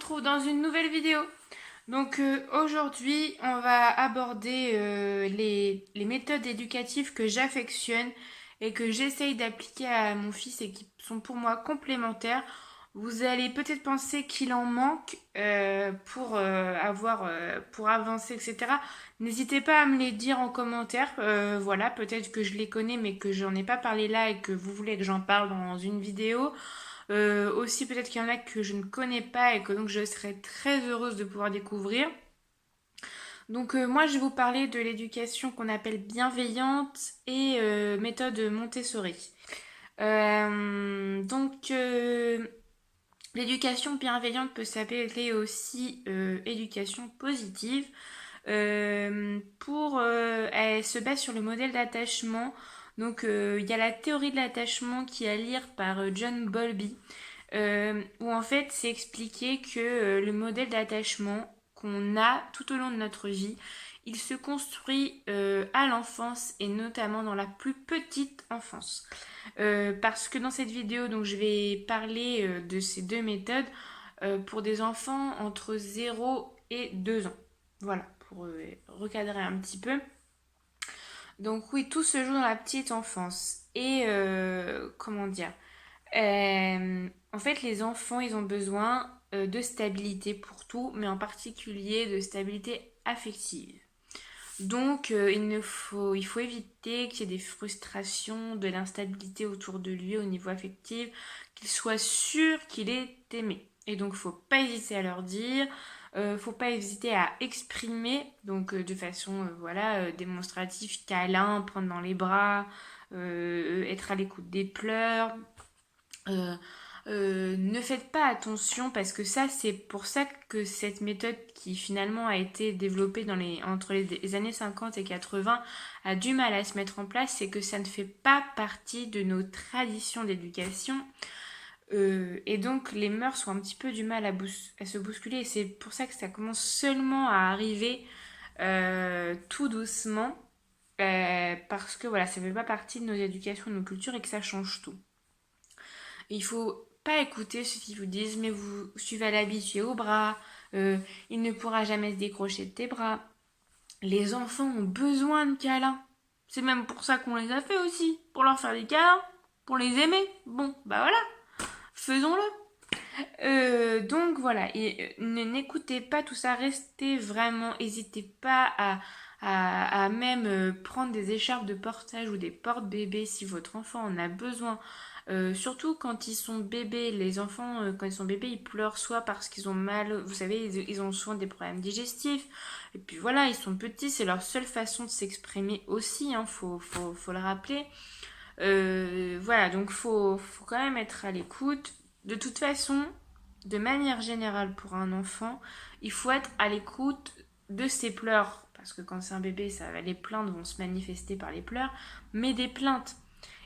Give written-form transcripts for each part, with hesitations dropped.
retrouve dans une nouvelle vidéo. Donc aujourd'hui, on va aborder les méthodes éducatives que j'affectionne et que j'essaye d'appliquer à mon fils et qui sont pour moi complémentaires. Vous allez peut-être penser qu'il en manque pour avancer, etc. N'hésitez pas à me les dire en commentaire. Voilà, peut-être que je les connais mais que j'en ai pas parlé là et que vous voulez que j'en parle dans une vidéo. Aussi, peut-être qu'il y en a que je ne connais pas et que donc je serais très heureuse de pouvoir découvrir. Donc moi, je vais vous parler de l'éducation qu'on appelle bienveillante et méthode Montessori. L'éducation bienveillante peut s'appeler aussi éducation positive. Elle se base sur le modèle d'attachement. Donc il y a la théorie de l'attachement qui est à lire par John Bowlby, où en fait c'est expliqué que le modèle d'attachement qu'on a tout au long de notre vie, il se construit à l'enfance et notamment dans la plus petite enfance. Parce que dans cette vidéo, donc, je vais parler de ces deux méthodes pour des enfants entre 0 et 2 ans. Voilà, pour recadrer un petit peu. Donc oui, tout se joue dans la petite enfance. Et comment dire en fait, les enfants, ils ont besoin de stabilité pour tout, mais en particulier de stabilité affective. Donc, il faut éviter qu'il y ait des frustrations, de l'instabilité autour de lui au niveau affectif, qu'il soit sûr qu'il est aimé. Et donc, faut pas hésiter à leur dire, faut pas hésiter à exprimer, donc de façon démonstrative, câlin, prendre dans les bras, être à l'écoute des pleurs. Euh, ne faites pas attention parce que ça, c'est pour ça que cette méthode qui finalement a été développée entre les années 50 et 80 a du mal à se mettre en place, c'est que ça ne fait pas partie de nos traditions d'éducation. Et donc les mœurs ont un petit peu du mal à se bousculer et c'est pour ça que ça commence seulement à arriver tout doucement parce que voilà, ça ne fait pas partie de nos éducations, de nos cultures et que ça change tout. Il faut pas écouter ceux qui vous disent mais tu vas l'habituer au bras, il ne pourra jamais se décrocher de tes bras. Les enfants ont besoin de câlins. C'est même pour ça qu'on les a fait aussi, pour leur faire des câlins, pour les aimer. Bon, bah voilà, faisons-le. Donc voilà, et n'écoutez pas tout ça, restez vraiment, n'hésitez pas à même prendre des écharpes de portage ou des porte-bébés si votre enfant en a besoin. Surtout quand ils sont bébés, les enfants quand ils sont bébés ils pleurent soit parce qu'ils ont mal, vous savez ils ont souvent des problèmes digestifs et puis voilà ils sont petits, c'est leur seule façon de s'exprimer aussi, hein, faut le rappeler. Voilà donc faut quand même être à l'écoute. De toute façon, de manière générale pour un enfant, il faut être à l'écoute de ses pleurs parce que quand c'est un bébé les plaintes vont se manifester par les pleurs, mais des plaintes.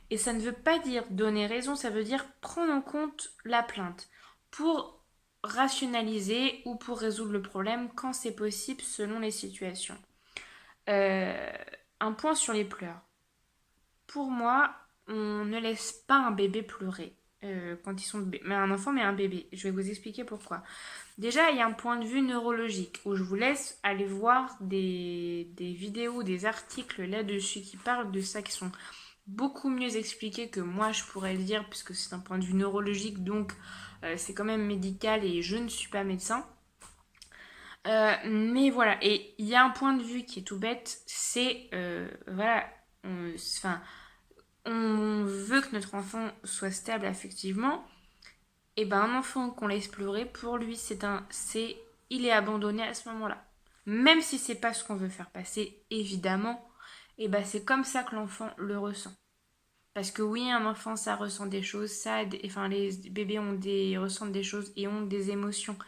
Et ça ne veut pas dire donner raison, ça veut dire prendre en compte la plainte pour rationaliser ou pour résoudre le problème quand c'est possible selon les situations. Euh, un point sur les pleurs. Pour moi, on ne laisse pas un bébé pleurer quand ils sont bébés. Mais un enfant, mais un bébé. Je vais vous expliquer pourquoi. Déjà, il y a un point de vue neurologique où je vous laisse aller voir des vidéos, des articles là-dessus qui parlent de ça, qui sont beaucoup mieux expliqués que moi je pourrais le dire, puisque c'est un point de vue neurologique, donc c'est quand même médical et je ne suis pas médecin. Mais voilà, et il y a un point de vue qui est tout bête, c'est voilà, on veut que notre enfant soit stable affectivement, et ben un enfant qu'on laisse pleurer, pour lui il est abandonné à ce moment-là. Même si c'est pas ce qu'on veut faire passer, évidemment, et ben c'est comme ça que l'enfant le ressent. Parce que oui, un enfant, ça ressent des choses, les bébés ressentent des choses et ont des émotions.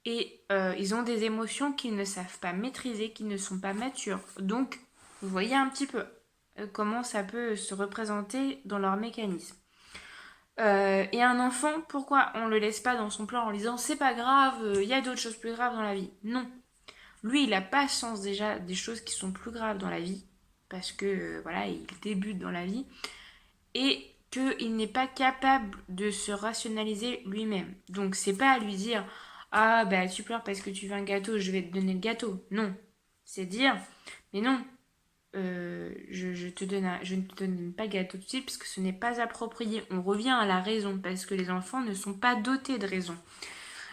Et ils ont des émotions qu'ils ne savent pas maîtriser, qui ne sont pas matures. Donc, vous voyez un petit peu comment ça peut se représenter dans leur mécanisme. Et un enfant, pourquoi on le laisse pas dans son plan en lui disant c'est pas grave, il y a d'autres choses plus graves dans la vie. Non. Lui, il n'a pas sens déjà des choses qui sont plus graves dans la vie. Parce que, voilà, il débute dans la vie. Et qu'il n'est pas capable de se rationaliser lui-même. Donc c'est pas à lui dire Ah, bah tu pleures parce que tu veux un gâteau, je vais te donner le gâteau. Non. C'est dire, mais non, je ne te donne pas le gâteau tout de suite parce que ce n'est pas approprié. On revient à la raison parce que les enfants ne sont pas dotés de raison.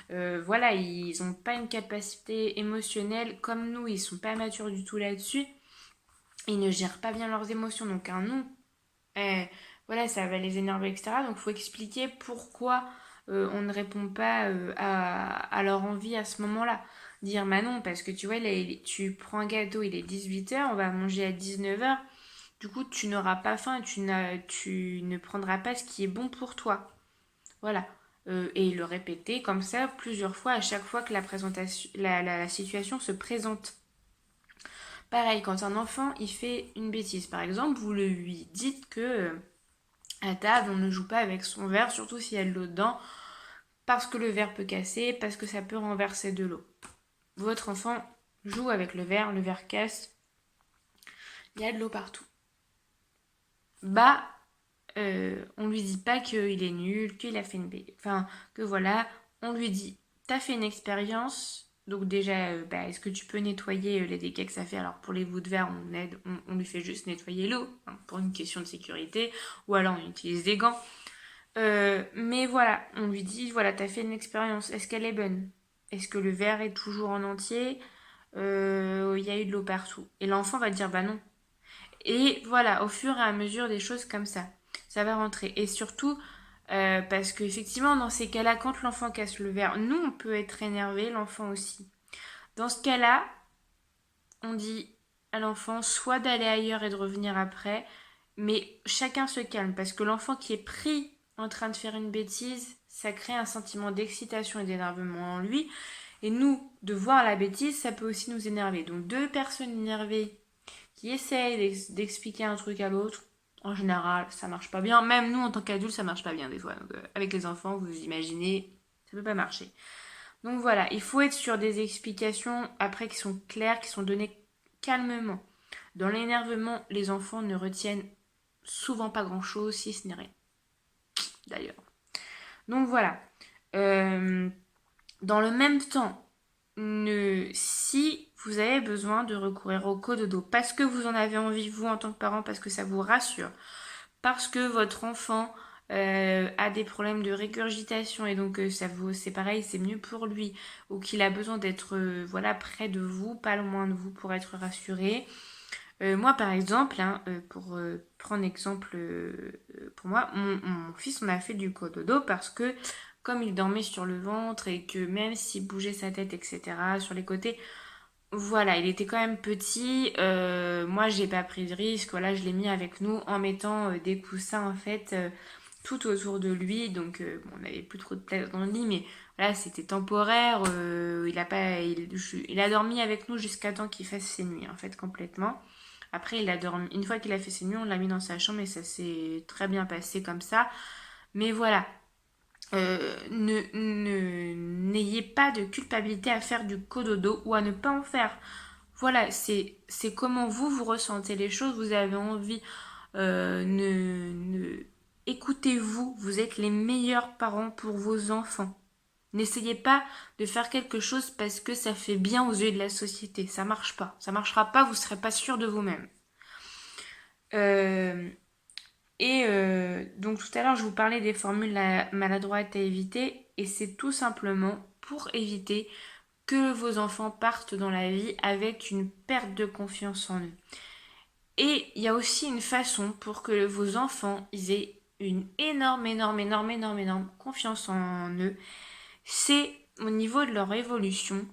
Voilà, ils n'ont pas une capacité émotionnelle comme nous, ils sont pas matures du tout là-dessus. Ils ne gèrent pas bien leurs émotions, donc un non, eh, voilà, ça va les énerver, etc. Donc il faut expliquer pourquoi on ne répond pas à leur envie à ce moment-là. Dire, bah non, parce que tu vois, tu prends un gâteau, il est 18h, on va manger à 19h. Du coup, tu n'auras pas faim, tu ne prendras pas ce qui est bon pour toi. Voilà. Et le répéter comme ça plusieurs fois à chaque fois que la présentation, la situation se présente. Pareil, quand un enfant il fait une bêtise, par exemple, vous lui dites que à table on ne joue pas avec son verre, surtout s'il y a de l'eau dedans, parce que le verre peut casser, parce que ça peut renverser de l'eau. Votre enfant joue avec le verre casse, il y a de l'eau partout. Bah, on lui dit pas qu'il est nul, qu'il a fait une bêtise, enfin que voilà, on lui dit t'as fait une expérience, donc déjà bah, est-ce que tu peux nettoyer les dégâts que ça fait. Alors pour les bouts de verre on aide, on lui fait juste nettoyer l'eau hein, pour une question de sécurité, ou alors on utilise des gants. Mais voilà, on lui dit voilà t'as fait une expérience, est-ce qu'elle est bonne, est-ce que le verre est toujours en entier, il y a eu de l'eau partout, et l'enfant va dire bah non. Et voilà, au fur et à mesure des choses comme ça va rentrer. Et surtout, parce qu'effectivement, dans ces cas-là, quand l'enfant casse le verre, nous, on peut être énervé, l'enfant aussi. Dans ce cas-là, on dit à l'enfant soit d'aller ailleurs et de revenir après, mais chacun se calme, parce que l'enfant qui est pris en train de faire une bêtise, ça crée un sentiment d'excitation et d'énervement en lui. Et nous, de voir la bêtise, ça peut aussi nous énerver. Donc deux personnes énervées qui essaye d'expliquer un truc à l'autre, en général, ça marche pas bien. Même nous, en tant qu'adultes, ça marche pas bien des fois. Donc, avec les enfants, vous imaginez, ça peut pas marcher. Donc voilà, il faut être sur des explications après qui sont claires, qui sont données calmement. Dans l'énervement, les enfants ne retiennent souvent pas grand-chose, si ce n'est rien, d'ailleurs. Donc voilà. Euh, Dans le même temps, si vous avez besoin de recourir au cododo parce que vous en avez envie, vous en tant que parent, parce que ça vous rassure, parce que votre enfant a des problèmes de régurgitation et donc c'est pareil, c'est mieux pour lui, ou qu'il a besoin d'être voilà, près de vous, pas loin de vous pour être rassuré. Moi par exemple, hein, pour prendre exemple pour moi, mon fils on a fait du cododo parce que comme il dormait sur le ventre et que même s'il bougeait sa tête, etc., sur les côtés, voilà, il était quand même petit. Moi, j'ai pas pris de risque. Voilà, je l'ai mis avec nous en mettant des coussins en fait tout autour de lui. Donc, bon, on n'avait plus trop de place dans le lit, mais voilà, c'était temporaire. Il a dormi avec nous jusqu'à temps qu'il fasse ses nuits en fait complètement. Après, il a dormi. Une fois qu'il a fait ses nuits, on l'a mis dans sa chambre et ça s'est très bien passé comme ça. Mais voilà, n'ayez pas de culpabilité à faire du cododo ou à ne pas en faire. Voilà, c'est comment vous ressentez les choses, vous avez envie, écoutez-vous, vous êtes les meilleurs parents pour vos enfants. N'essayez pas de faire quelque chose parce que ça fait bien aux yeux de la société, ça marche pas, ça marchera pas, vous serez pas sûr de vous-même. Euh, donc tout à l'heure, je vous parlais des formules maladroites à éviter, et c'est tout simplement pour éviter que vos enfants partent dans la vie avec une perte de confiance en eux. Et il y a aussi une façon pour que vos enfants ils aient une énorme confiance en eux. C'est au niveau de leur évolution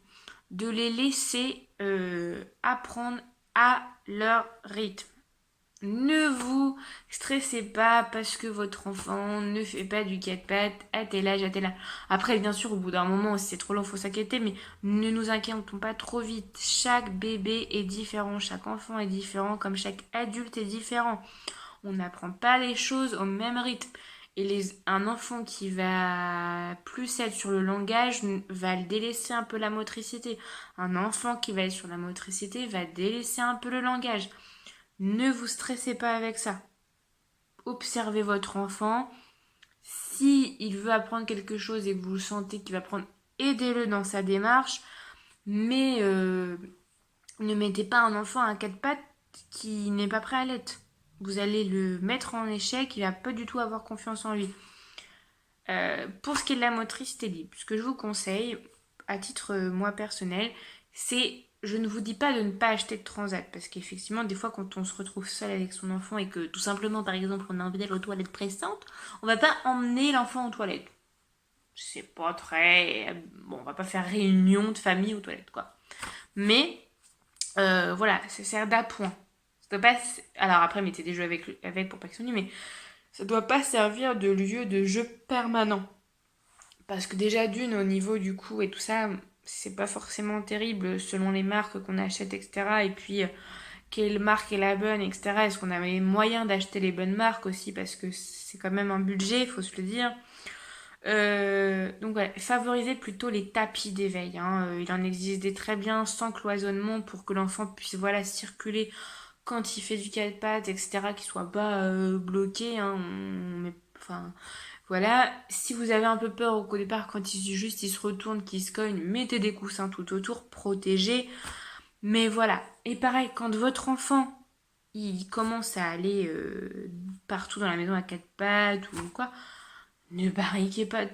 de les laisser apprendre à leur rythme. Ne vous stressez pas parce que votre enfant ne fait pas du quatre pattes à tel âge, à tel âge. Après, bien sûr, au bout d'un moment, si c'est trop long, il faut s'inquiéter, mais ne nous inquiétons pas trop vite. Chaque bébé est différent, chaque enfant est différent, comme chaque adulte est différent. On n'apprend pas les choses au même rythme. Et un enfant qui va plus être sur le langage va délaisser un peu la motricité. Un enfant qui va être sur la motricité va délaisser un peu le langage. Ne vous stressez pas avec ça. Observez votre enfant. Si il veut apprendre quelque chose et que vous le sentez qu'il va prendre aidez-le dans sa démarche, mais ne mettez pas un enfant à quatre pattes qui n'est pas prêt à l'être. Vous allez le mettre en échec, il va pas du tout avoir confiance en lui. Pour ce qui est de la motricité libre, ce que je vous conseille, à titre moi personnel, c'est, je ne vous dis pas de ne pas acheter de transat, parce qu'effectivement, des fois, quand on se retrouve seul avec son enfant et que tout simplement, par exemple, on a envie d'aller aux toilettes pressantes, on va pas emmener l'enfant aux toilettes. C'est pas très... Bon, on va pas faire réunion de famille aux toilettes, quoi. Mais, voilà, ça sert d'appoint. Ça doit pas... Alors après, mettez des jeux avec pour pas qu'ils s'ennuient, mais ça doit pas servir de lieu de jeu permanent. Parce que déjà d'une, au niveau du coût et tout ça, c'est pas forcément terrible selon les marques qu'on achète, etc. Et puis, quelle marque est la bonne, etc. Est-ce qu'on a les moyens d'acheter les bonnes marques aussi, parce que c'est quand même un budget, il faut se le dire. Donc voilà, favorisez plutôt les tapis d'éveil. Hein. Il en existe des très bien sans cloisonnement pour que l'enfant puisse voilà, circuler quand il fait du quatre pattes, etc., qu'il soit pas bloqué. Hein. Enfin, voilà. Si vous avez un peu peur au départ, quand il se retourne, qu'il se cogne, mettez des coussins tout autour, protégez. Mais voilà. Et pareil, quand votre enfant il commence à aller partout dans la maison à quatre pattes ou quoi, ne barriquez pas,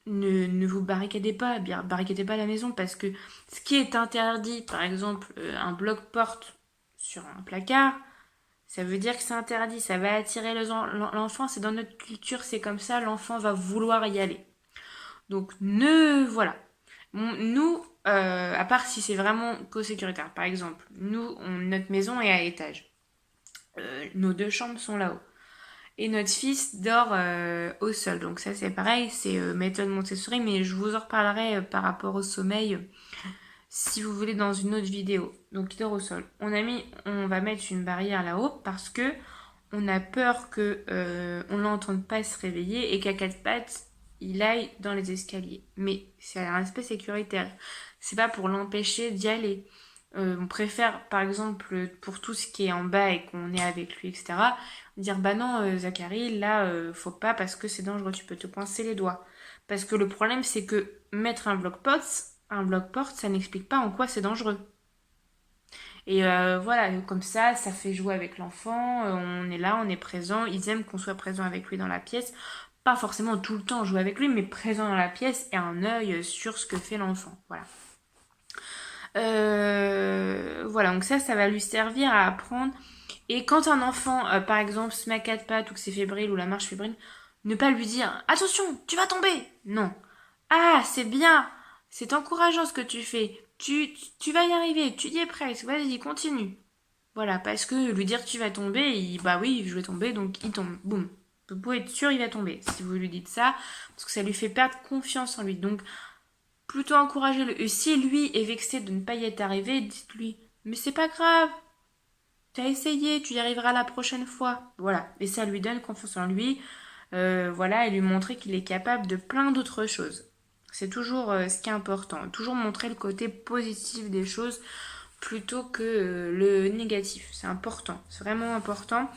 ne vous barricadez pas la maison, parce que ce qui est interdit, par exemple un bloc-porte sur un placard, ça veut dire que c'est interdit, ça va attirer l'enfant, c'est dans notre culture, c'est comme ça, l'enfant va vouloir y aller. Donc voilà. Nous, à part si c'est vraiment co-sécuritaire, par exemple, notre maison est à étage. Nos deux chambres sont là-haut. Et notre fils dort au sol. Donc ça c'est pareil, c'est méthode Montessori, mais je vous en reparlerai par rapport au sommeil si vous voulez dans une autre vidéo. Donc il dort au sol. On va mettre une barrière là-haut parce que on a peur que on l'entende pas se réveiller et qu'à quatre pattes il aille dans les escaliers. Mais c'est un aspect sécuritaire. C'est pas pour l'empêcher d'y aller. On préfère, par exemple, pour tout ce qui est en bas et qu'on est avec lui, etc., dire bah non, Zachary, là, faut pas parce que c'est dangereux, tu peux te coincer les doigts. Parce que le problème, c'est que mettre un bloc-porte, ça n'explique pas en quoi c'est dangereux. Et voilà, comme ça fait jouer avec l'enfant, on est là, on est présent, ils aiment qu'on soit présent avec lui dans la pièce. Pas forcément tout le temps jouer avec lui, mais présent dans la pièce et un œil sur ce que fait l'enfant. Voilà. Voilà, donc ça va lui servir à apprendre. Et quand un enfant, par exemple, se met à quatre pattes ou que c'est fébrile ou la marche fébrile, ne pas lui dire attention, tu vas tomber. Non. Ah, c'est bien, c'est encourageant ce que tu fais. Tu vas y arriver, tu y es presque. Vas-y, continue. Voilà, parce que lui dire tu vas tomber, bah oui, je vais tomber, donc il tombe. Boum. Vous pouvez être sûr, il va tomber si vous lui dites ça, parce que ça lui fait perdre confiance en lui. Donc, plutôt encouragez-le. Et si lui est vexé de ne pas y être arrivé, dites-lui mais c'est pas grave, t'as essayé, tu y arriveras la prochaine fois. Voilà. Et ça lui donne confiance en lui. Voilà, et lui montrer qu'il est capable de plein d'autres choses. C'est toujours ce qui est important. Toujours montrer le côté positif des choses plutôt que le négatif. C'est important. C'est vraiment important.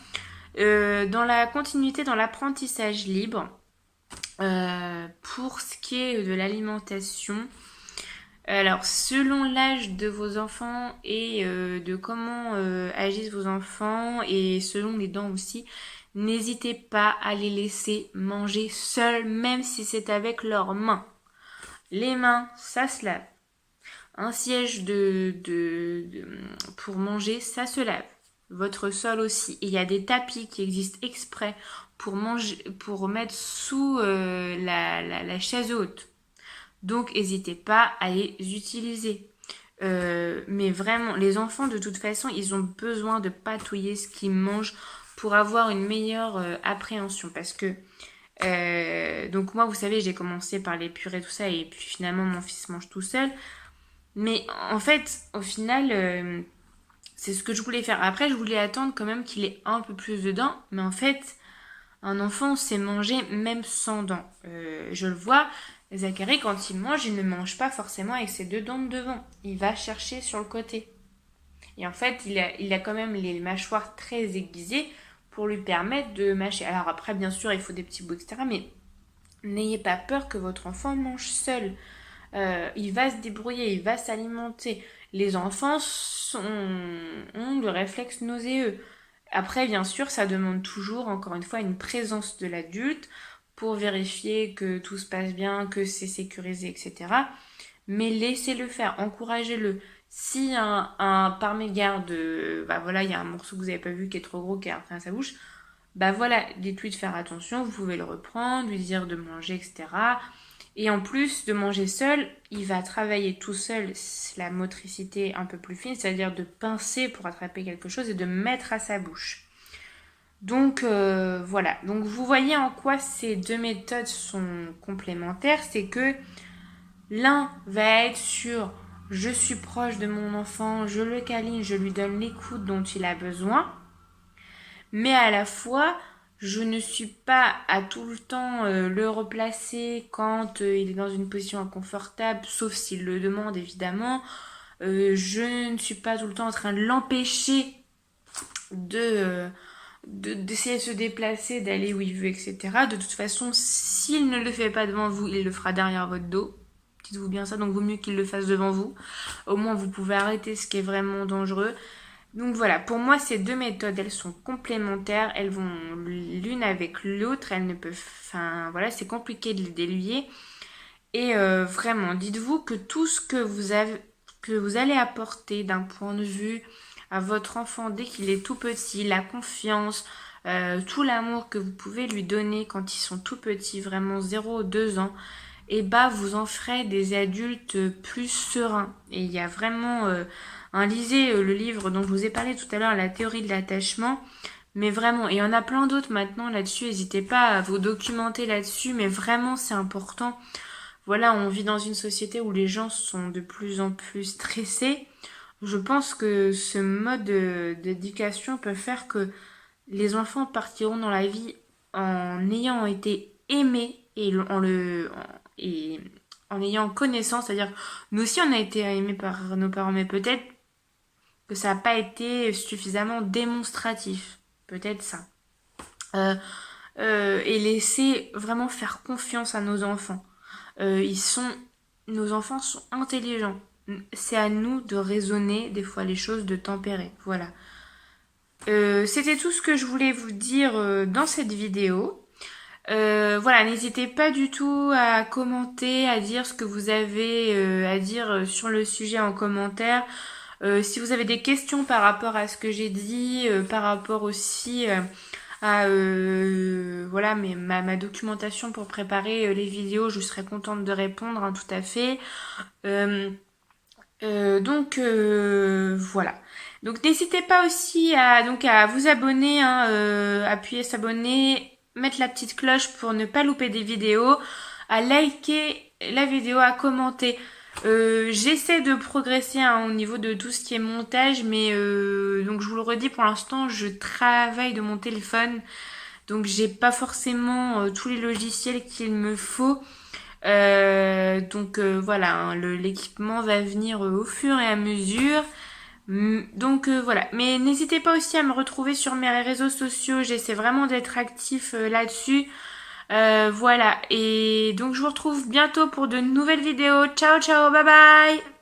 Dans la continuité, dans l'apprentissage libre, pour ce qui est de l'alimentation, alors, selon l'âge de vos enfants et de comment agissent vos enfants et selon les dents aussi, n'hésitez pas à les laisser manger seuls, même si c'est avec leurs mains. Les mains, ça se lave. Un siège pour manger, ça se lave. Votre sol aussi. Et il y a des tapis qui existent exprès pour mettre sous la chaise haute. Donc, n'hésitez pas à les utiliser. Mais vraiment, les enfants, de toute façon, ils ont besoin de patouiller ce qu'ils mangent pour avoir une meilleure appréhension. Parce que, donc moi, vous savez, j'ai commencé par les purées, tout ça, et puis finalement, mon fils mange tout seul. Mais en fait, au final, c'est ce que je voulais faire. Après, je voulais attendre quand même qu'il ait un peu plus de dents. Mais en fait, un enfant sait manger même sans dents. Je le vois, Zachary, quand il mange, il ne mange pas forcément avec ses deux dents de devant. Il va chercher sur le côté. Et en fait, il a quand même les mâchoires très aiguisées pour lui permettre de mâcher. Alors après, bien sûr, il faut des petits bouts, etc. Mais n'ayez pas peur que votre enfant mange seul. il va se débrouiller, il va s'alimenter. Les enfants ont le réflexe nauséeux. Après, bien sûr, ça demande toujours, encore une fois, une présence de l'adulte pour vérifier que tout se passe bien, que c'est sécurisé, etc. Mais laissez-le faire, encouragez-le. Si par mégarde, bah voilà, il y a un morceau que vous n'avez pas vu qui est trop gros, qui est après à sa bouche, bah voilà, dites-lui de faire attention, vous pouvez le reprendre, lui dire de manger, etc. Et en plus de manger seul, il va travailler tout seul la motricité un peu plus fine, c'est-à-dire de pincer pour attraper quelque chose et de mettre à sa bouche. Donc voilà, donc vous voyez en quoi ces deux méthodes sont complémentaires, c'est que l'un va être sur je suis proche de mon enfant, je le câline, je lui donne l'écoute dont il a besoin, mais à la fois je ne suis pas à tout le temps le replacer quand il est dans une position inconfortable, sauf s'il le demande évidemment. Je ne suis pas tout le temps en train de l'empêcher d'essayer de se déplacer, d'aller où il veut, etc. De toute façon, s'il ne le fait pas devant vous, il le fera derrière votre dos. Dites-vous bien ça, donc vaut mieux qu'il le fasse devant vous. Au moins, vous pouvez arrêter ce qui est vraiment dangereux. Donc voilà, pour moi, ces deux méthodes, elles sont complémentaires. Elles vont l'une avec l'autre. Elles ne peuvent... Enfin, voilà, c'est compliqué de les délier. Et vraiment, dites-vous que tout ce que vous allez apporter d'un point de vue à votre enfant dès qu'il est tout petit, la confiance, tout l'amour que vous pouvez lui donner quand ils sont tout petits, vraiment 0 2 ans, et bah vous en ferez des adultes plus sereins. Et il y a vraiment lisez le livre dont je vous ai parlé tout à l'heure, La théorie de l'attachement. Mais vraiment, et il y en a plein d'autres maintenant là-dessus, n'hésitez pas à vous documenter là-dessus, mais vraiment c'est important. Voilà, on vit dans une société où les gens sont de plus en plus stressés. Je pense que ce mode d'éducation peut faire que les enfants partiront dans la vie en ayant été aimés et en ayant connaissance. C'est-à-dire, nous aussi on a été aimés par nos parents, mais peut-être que ça n'a pas été suffisamment démonstratif. Peut-être ça. Et laisser vraiment faire confiance à nos enfants. Nos enfants sont intelligents. C'est à nous de raisonner des fois les choses, de tempérer. Voilà. C'était tout ce que je voulais vous dire dans cette vidéo. Voilà, n'hésitez pas du tout à commenter, à dire ce que vous avez à dire sur le sujet en commentaire. Si vous avez des questions par rapport à ce que j'ai dit, par rapport aussi à voilà, ma documentation pour préparer les vidéos, je serais contente de répondre, hein, tout à fait. Donc voilà. Donc n'hésitez pas aussi à vous abonner, hein, appuyer s'abonner, mettre la petite cloche pour ne pas louper des vidéos, à liker la vidéo, à commenter. J'essaie de progresser, hein, au niveau de tout ce qui est montage, mais donc je vous le redis, pour l'instant je travaille de mon téléphone, donc j'ai pas forcément tous les logiciels qu'il me faut. Donc voilà, hein, l'équipement va venir au fur et à mesure. Donc voilà, mais n'hésitez pas aussi à me retrouver sur mes réseaux sociaux, j'essaie vraiment d'être actif là-dessus. Voilà, et donc je vous retrouve bientôt pour de nouvelles vidéos. Ciao ciao, bye bye.